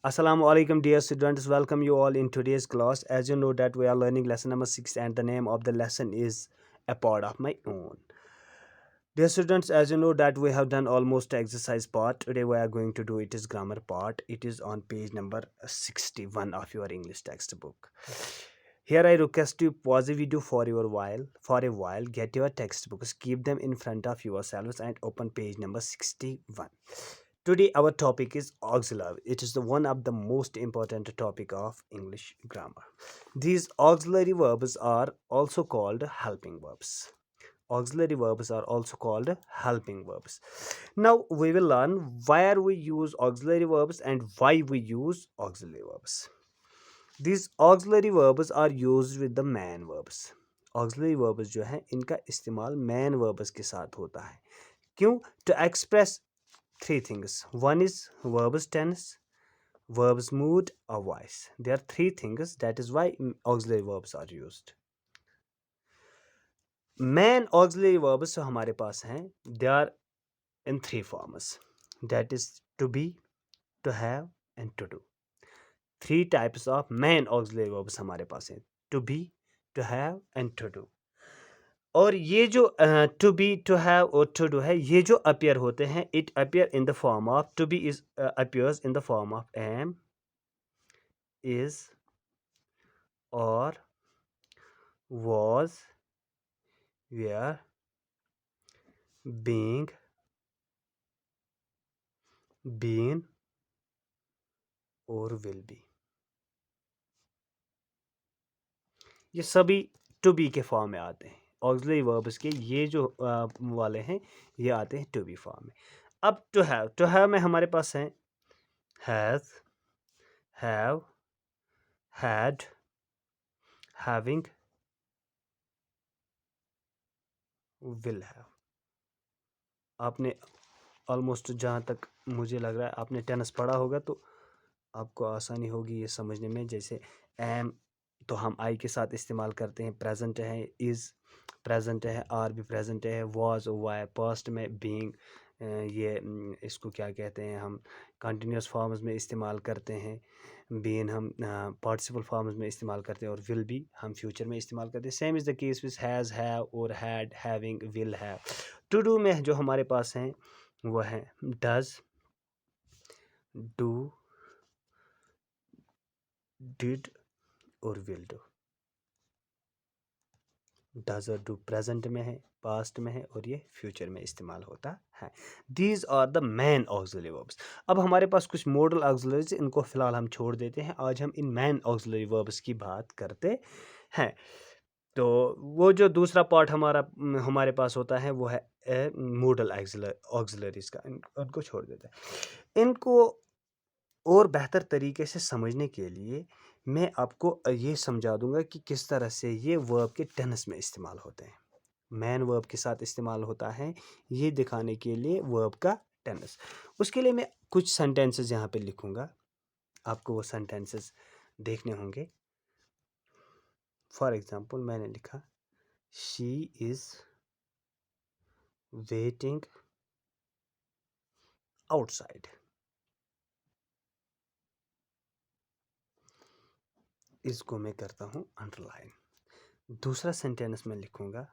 Assalamu alaikum dear students, welcome you all in today's class. As you know that we are learning lesson number 6 and the name of the lesson is A Part of My Own. Dear students, as you know that we have done almost exercise part. Today we are going to do it is grammar part. It is on page number 61 of your English textbook. Here I request you pause the video for a while, get your textbooks, keep them in front of yourselves and open page number 61. Today our topic is auxiliary. It is the one of the most important topic of English grammar. These auxiliary verbs are also called helping verbs. Auxiliary verbs are also called helping verbs. Now we will learn where we use auxiliary verbs and why we use auxiliary verbs. These auxiliary verbs are used with the main verbs. Auxiliary verbs जो है इनका इस्तेमाल main verbs के साथ होता है. क्यों? To express three things. One is verbs tense, verbs mood or voice. There are three things. That is why auxiliary verbs are used. Main auxiliary verbs जो हमारे पास हैं, they are in three forms. That is to be, to have and to do. Three types of main auxiliary verbs हमारे पास हैं. To be, to have and to do. और ये जो टू बी, टू हैव और to do है, ये जो अपीयर होते हैं, it appear in the form of to be is appears in the form of am, is और was, were, being, been और will be. ये सभी टू बी के फॉर्म में आते हैं. ऑक्सिलरी वर्ब्स के ये जो वाले हैं ये आते हैं टू बी फॉर्म में. अब टू हैव में हमारे पास हैं has, have, had, having, will have. आपने ऑलमोस्ट, जहाँ तक मुझे लग रहा है, आपने टेनिस पढ़ा होगा तो आपको आसानी होगी ये समझने में. जैसे एम तो हम आई के साथ इस्तेमाल करते हैं, प्रेजेंट है इज़ प्रेजेंट है, आर भी प्रेजेंट है, वाज हुआ है, पास्ट में बीइंग, ये इसको क्या कहते हैं, हम कंटिन्यूस फॉर्म्स में इस्तेमाल करते हैं. बीन हम पार्टिसिपल फॉर्म्स में इस्तेमाल करते हैं और विल भी हम फ्यूचर में इस्तेमाल करते हैं. Same is the case with has, have और had, having, will have. To do में जो हमारे पास हैं वो है डज, डू, डिड और विल डू. डज और डू प्रेजेंट में है, पास्ट में है और ये फ्यूचर में इस्तेमाल होता है. These are the main auxiliary verbs. अब हमारे पास कुछ मॉडल ऑक्सिलरीज, इनको फिलहाल हम छोड़ देते हैं. आज हम इन मेन ऑक्सिलरी वर्ब्स की बात करते हैं. तो वो जो दूसरा पार्ट हमारे पास होता है वो है मॉडल ऑक्सिलरीज का, उनको छोड़ देते हैं. इनको और बेहतर तरीके से समझने के लिए मैं आपको ये समझा दूंगा कि किस तरह से ये वर्ब के टेंस में इस्तेमाल होते हैं. मैन वर्ब के साथ इस्तेमाल होता है, ये दिखाने के लिए वर्ब का टेंस. उसके लिए मैं कुछ सेंटेंसेस यहाँ पे लिखूंगा, आपको वो सेंटेंसेस देखने होंगे. फॉर एग्जांपल मैंने लिखा शी इज़ वेटिंग आउटसाइड. इसको मैं करता हूँ अंडरलाइन. दूसरा सेंटेंस में लिखूंगा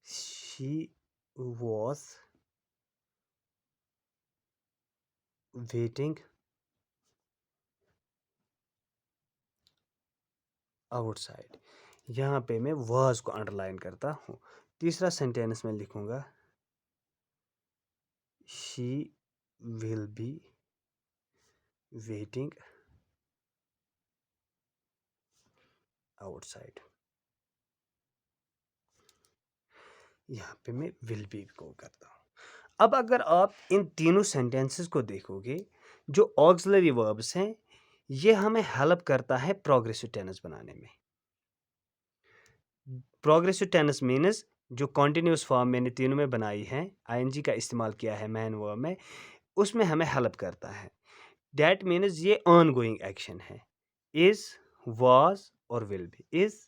she was waiting outside. यहाँ पे मैं was को अंडरलाइन करता हूँ. तीसरा सेंटेंस में लिखूंगा she will be waiting outside. यहाँ पे मैं will be को करता हूँ. अब अगर आप इन तीनों सेंटेंसेस को देखोगे, जो ऑक्सिलरी वर्ब्स हैं ये हमें हेल्प करता है प्रोग्रेसिव टेंस बनाने में. प्रोग्रेसिव टेंस मीन्स जो कॉन्टिन्यूस फॉर्म मैंने तीनों में बनाई है, आईएनजी का इस्तेमाल किया है मैन वर्ब में, उसमें हमें हेल्प करता है. डैट मीन्स ये ऑन गोइंग एक्शन है. इज, वाज और will be. Is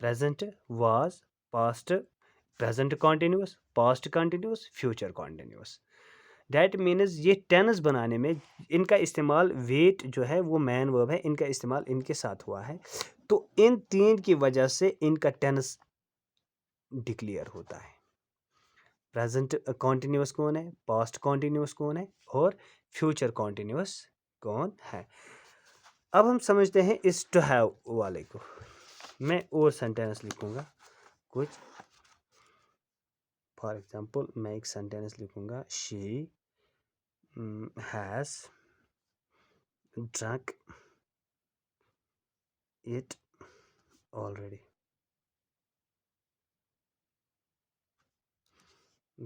present, was past, present continuous, past continuous, future continuous. That means ये टेंस बनाने में इनका इस्तेमाल वेट जो है वो मैन वर्ब है, इनका इस्तेमाल इनके साथ हुआ है। तो इन तीन की वजह से इनका टेंस डिक्लेयर होता है। प्रेजेंट कॉन्टिन्यूस कौन है, पास्ट कॉन्टिन्यूस कौन है और फ्यूचर कॉन्टिन्यूस कौन है। अब हम समझते हैं इस टू हैव वाले को। मैं और सेंटेंस लिखूंगा कुछ। फॉर एग्जांपल मैं एक सेंटेंस लिखूंगा, she has drunk it already.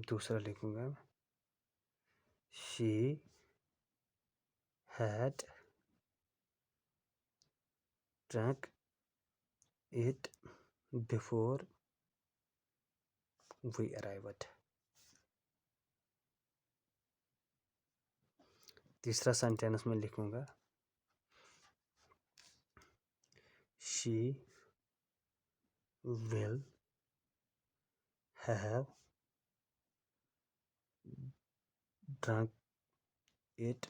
दूसरा लिखूंगा, she had drunk it before we arrived. तीसरा सेंटेंस में लिखूंगा, she will have drunk it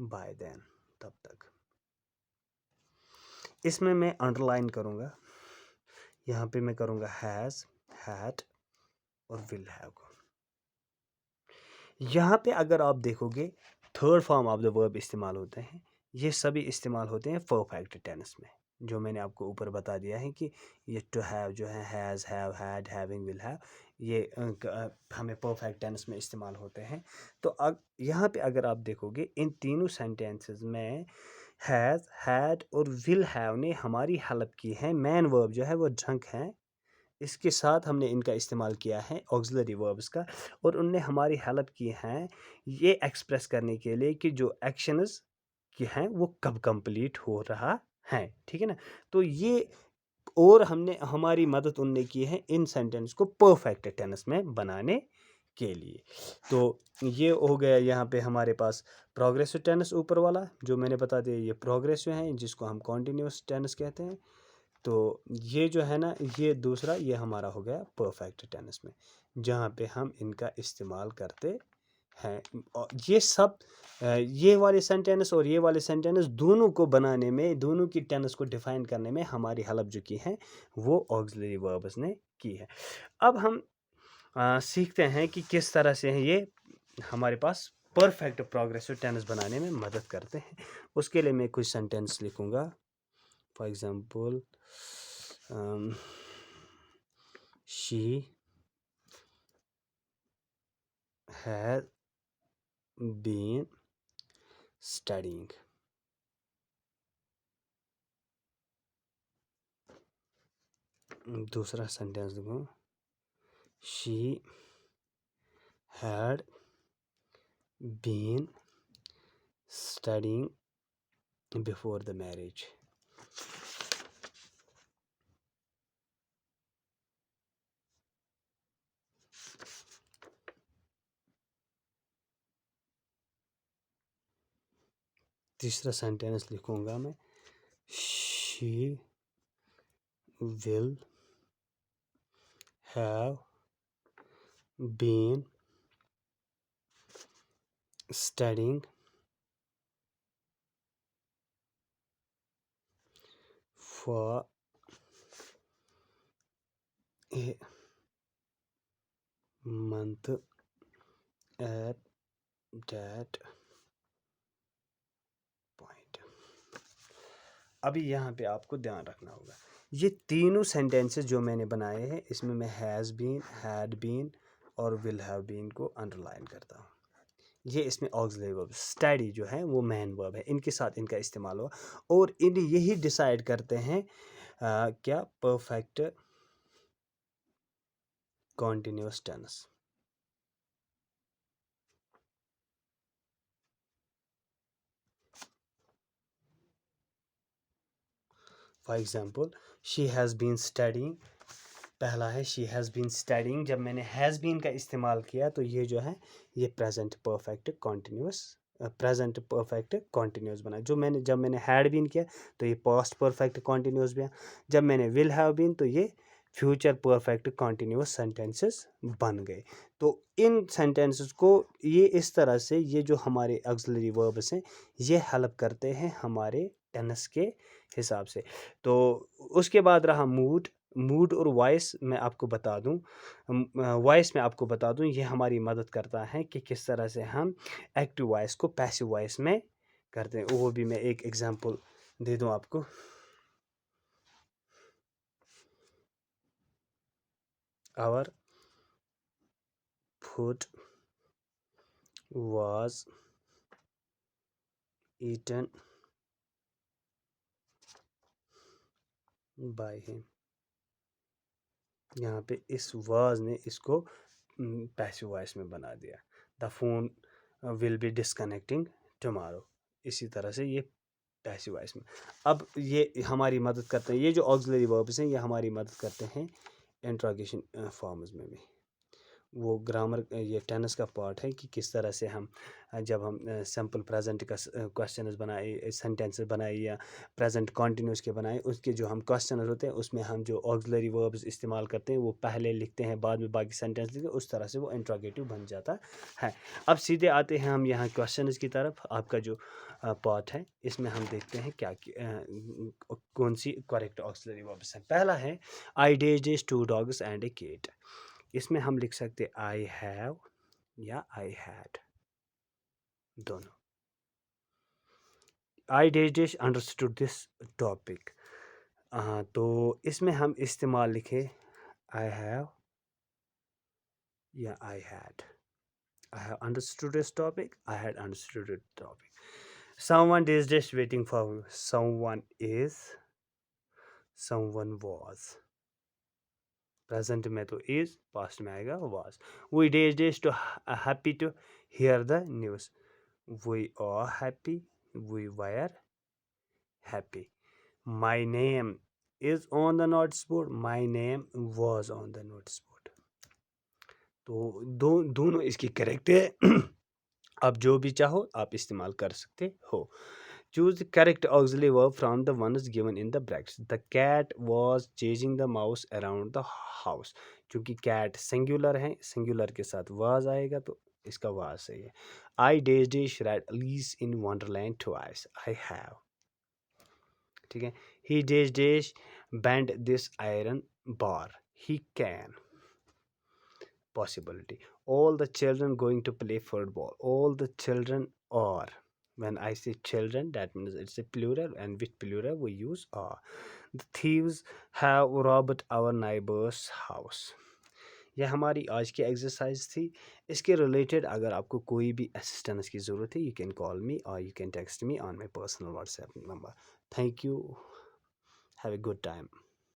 by then. तब तक इसमें मैं अंडरलाइन करूंगा, यहाँ पे मैं करूंगा हैज़, हैड और विल हैव। यहाँ पे अगर आप देखोगे third form of the verb इस्तेमाल होते हैं, ये सभी इस्तेमाल होते हैं परफेक्ट टेंस में, जो मैंने आपको ऊपर बता दिया है कि ये टू हैव जो है has, have, had, having, will have, ये हमें परफेक्ट टेंस में इस्तेमाल होते हैं। तो यहाँ पे अगर आप देखोगे इन तीनों सेंटेंसेस में हैज़, हैड और विल हैव ने हमारी हेल्प की है। मैन वर्ब जो है वो ड्रंक है, इसके साथ हमने इनका इस्तेमाल किया है ऑक्सिलरी वर्ब्स का, और उनने हमारी हेल्प की है ये एक्सप्रेस करने के लिए कि जो एक्शंस की हैं वो कब कंप्लीट हो रहा है। ठीक है ना। तो ये और हमने हमारी मदद उनने की है इन सेंटेंस को परफेक्ट टेंस में बनाने के लिए। तो ये हो गया यहाँ पे हमारे पास प्रोग्रेसिव टेंस ऊपर वाला जो मैंने बता दिया, ये प्रोग्रेसिव है जिसको हम कॉन्टिन्यूस टेंस कहते हैं। तो ये जो है ना, ये दूसरा ये हमारा हो गया परफेक्ट टेंस में, जहाँ पे हम इनका इस्तेमाल करते हैं। और ये सब ये वाले सेंटेंस और ये वाले सेंटेंस दोनों को बनाने में, दोनों की टेंस को डिफाइन करने में हमारी हेल्प जो की है वो ऑक्सिलरी वर्ब्स ने की है। अब हम सीखते हैं कि किस तरह से ये हमारे पास परफेक्ट प्रोग्रेसिव टेंस बनाने में मदद करते हैं। उसके लिए मैं कुछ सेंटेंस लिखूंगा। For example, she has been studying. दूसरा सेंटेंस देखो, she had been studying before the marriage. तीसरा सेंटेंस लिखूंगा मैं, she will have been studying for a month at that point. अभी यहाँ पे आपको ध्यान रखना होगा, ये तीनों सेंटेंसेस जो मैंने बनाए हैं इसमें मैं हैज़ बीन, हैड बीन और विल हैव बीन को अंडरलाइन करता हूँ। ये इसमें ऑक्सिलरी वर्ब, स्टडी जो है वो मैन वर्ब है, इनके साथ इनका इस्तेमाल हुआ और इन यही डिसाइड करते हैं क्या perfect continuous tense. For example, she has been studying, पहला है शी हैज़ बीन स्टडिंग, जब मैंने हैज़ बीन का इस्तेमाल किया तो ये जो है ये प्रेजेंट परफेक्ट कॉन्टिन्यूस बना। जब मैंने हैड बीन किया तो ये पास्ट परफेक्ट कॉन्टिन्यूस बना। जब मैंने विल हैव बीन तो ये फ्यूचर परफेक्ट कंटिन्यूअस सेंटेंसेस बन गए। तो इन सेंटेंसेस को ये इस तरह से, ये जो हमारे ऑक्सिलरी वर्ब्स हैं, ये हेल्प करते हैं हमारे टेंस के हिसाब से। तो उसके बाद रहा मूड। मूड और वॉइस मैं आपको बता दूं, वॉइस में आपको बता दूं, ये हमारी मदद करता है कि किस तरह से हम एक्टिव वॉइस को पैसिव वॉइस में करते हैं। वो भी मैं एक एग्जांपल दे दूं आपको। Our food was eaten by him। यहाँ पे इस वाज ने इसको पैसिव वॉइस में बना दिया। The phone will be disconnecting tomorrow. इसी तरह से ये पैसिव वॉइस में। अब ये हमारी मदद करते हैं, ये जो ऑक्सिलरी वर्ब्स हैं ये हमारी मदद करते हैं इंट्रोगेशन फॉर्म्स में भी। वो ग्रामर, ये टेनिस का पार्ट है कि किस तरह से हम जब हम सिंपल प्रेजेंट का क्वेश्चन बनाए, सेंटेंसेस बनाए या प्रेजेंट कॉन्टिन्यूस के बनाए, उसके जो हम क्वेश्चन होते हैं उसमें हम जो ऑक्सिलरी वर्ब्स इस्तेमाल करते हैं वो पहले लिखते हैं, बाद में बाकी सेंटेंस लिखते हैं, उस तरह से वो इंट्रोगेटिव बन जाता है। अब सीधे आते हैं हम यहाँ क्वेश्चन की तरफ। आपका जो पार्ट है इसमें हम देखते हैं क्या कौन सी करेक्ट ऑक्सिलरी वर्ब्स हैं। पहला है I days two dogs and a cat. इसमें हम लिख सकते आई हैव या आई हैड, दोनों। I did understood this topic, तो इसमें हम इस्तेमाल लिखे आई हैव या I had. I have understood this topic, I had understood this topic. Someone is just waiting for, someone is, someone was. Present में तो is, past में आएगा was. We days too happy to hear the news. We are happy, we were happy. My name is on the notice board, my name was on the notice board। तो दोनों इसकी correct है। आप जो भी चाहो आप इस्तेमाल कर सकते हो। Choose the correct auxiliary verb from the ones given in the brackets। The cat was chasing the mouse around the house। क्योंकि cat singular है, singular के साथ was आएगा तो इसका was सही है। I dash read Alice in Wonderland twice। I have, ठीक है। He dash bend this iron bar। He can, possibility। All the children going to play football। All the children are, when I say children that means it's a plural, and with plural we use are। The thieves have robbed our neighbor's house। यह हमारी आज की exercise थी। इसके related अगर आपको कोई भी असिस्टेंस की ज़रूरत है, यू कैन कॉल मी और you can text me on my personal WhatsApp number. Thank you, have a good time.